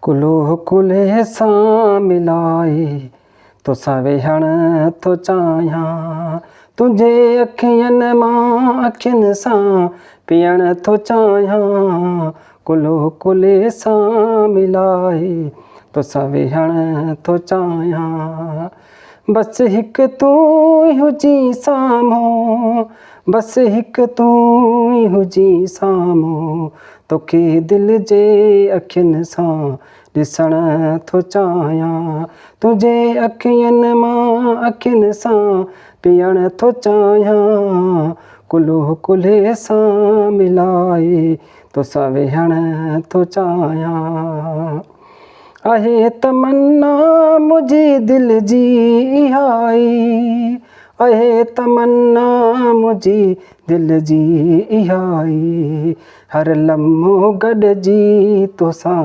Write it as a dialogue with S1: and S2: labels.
S1: कुलो कुले सां मिलाए तोसां वेहण थो चाहियां, तुंहिंजे अखियुनि मां अखियुनि सां पीअण थो चाहियां। कुलो कुले सां मिलाए तोसां वेहण थो चाहियां। बसि हिकु तूं ई हुजी साम्हूं, बसि हिकु तूं ई हुजी साम्हूं, तोखे दिलि जे अखियुनि सां ॾिसण थो चाहियां। तुंहिंजे अखियुनि मां अखियुनि सां पीअण थो चाहियां। कुलो कुले सां मिलाए तोसां वेहण थो चाहियां। आहे तमन्ना मुंहिंजी दिलि जी इहाई, आहे तमन्ना मुंहिंजी दिलि जी इहाई, हर लम्हो गॾिजी तोसां